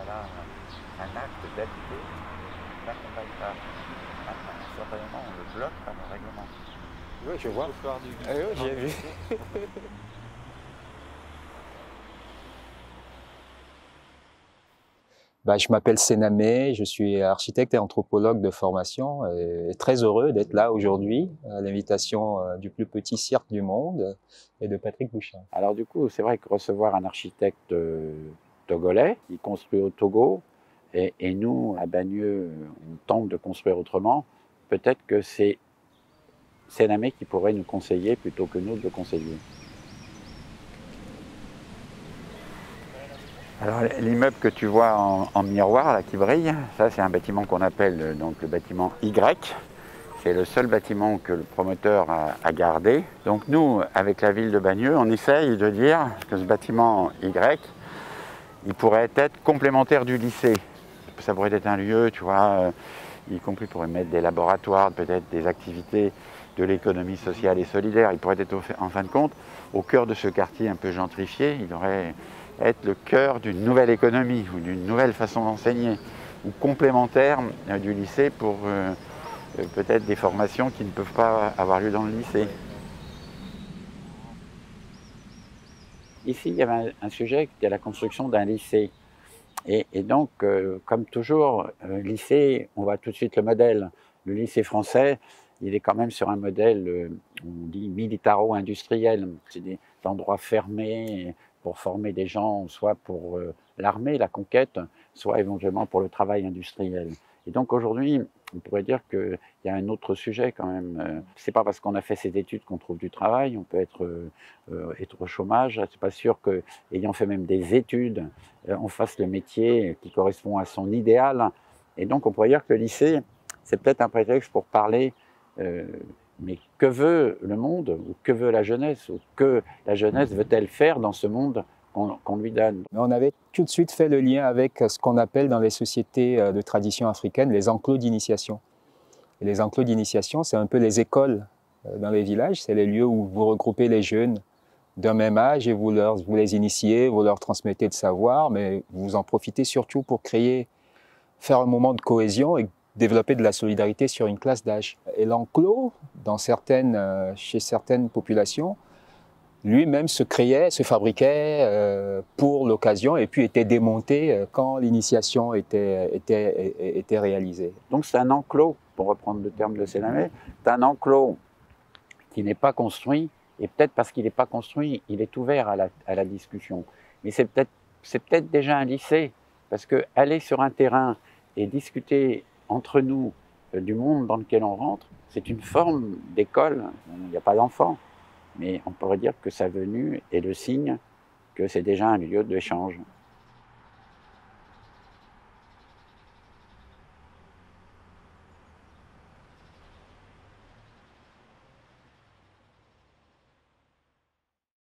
là un acte d'habiter, n'accompagne pas spontanément, on le bloque par le règlement. Oui, je vois. Trottoir du Ah oui, j'ai vu. Je m'appelle Sénamé, je suis architecte et anthropologue de formation et très heureux d'être là aujourd'hui à l'invitation du plus petit cirque du monde et de Patrick Bouchard. Alors du coup, c'est vrai que recevoir un architecte togolais, qui construit au Togo, et nous, à Bagneux, on tente de construire autrement, peut-être que c'est Sénamé qui pourrait nous conseiller plutôt que nous de le conseiller. Alors l'immeuble que tu vois en miroir, là, qui brille, ça c'est un bâtiment qu'on appelle donc le bâtiment Y. C'est le seul bâtiment que le promoteur a gardé. Donc nous, avec la ville de Bagneux, on essaye de dire que ce bâtiment Y, il pourrait être complémentaire du lycée. Ça pourrait être un lieu, tu vois, y compris pour mettre des laboratoires, peut-être des activités de l'économie sociale et solidaire. Il pourrait être en fin de compte au cœur de ce quartier un peu gentrifié. Il aurait être le cœur d'une nouvelle économie ou d'une nouvelle façon d'enseigner, ou complémentaire du lycée pour peut-être des formations qui ne peuvent pas avoir lieu dans le lycée. Ici, il y avait un sujet qui était la construction d'un lycée. Et donc, comme toujours, lycée, on voit tout de suite le modèle. Le lycée français, il est quand même sur un modèle, on dit militaro-industriel. C'est des endroits fermés pour former des gens, soit pour l'armée, la conquête, soit éventuellement pour le travail industriel. Et donc aujourd'hui, on pourrait dire qu'il y a un autre sujet quand même. C'est pas parce qu'on a fait ces études qu'on trouve du travail, on peut être au chômage. C'est pas sûr qu'ayant fait même des études, on fasse le métier qui correspond à son idéal. Et donc on pourrait dire que le lycée, c'est peut-être un prétexte pour parler, mais que veut le monde, ou que veut la jeunesse, ou que la jeunesse veut-elle faire dans ce monde qu'on lui donne. On avait tout de suite fait le lien avec ce qu'on appelle dans les sociétés de tradition africaine les enclos d'initiation. Et les enclos d'initiation, c'est un peu les écoles dans les villages, c'est les lieux où vous regroupez les jeunes d'un même âge et vous les initiez, vous leur transmettez le savoir, mais vous en profitez surtout pour faire un moment de cohésion et développer de la solidarité sur une classe d'âge. Et l'enclos, chez certaines populations, lui-même se créait, se fabriquait pour l'occasion et puis était démonté quand l'initiation était réalisée. Donc c'est un enclos, pour reprendre le terme de Sénamé, c'est un enclos qui n'est pas construit, et peut-être parce qu'il n'est pas construit, il est ouvert à la discussion. Mais c'est peut-être déjà un lycée, parce que aller sur un terrain et discuter entre nous du monde dans lequel on rentre, c'est une forme d'école. Il n'y a pas d'enfants, mais on pourrait dire que sa venue est le signe que c'est déjà un lieu d'échange.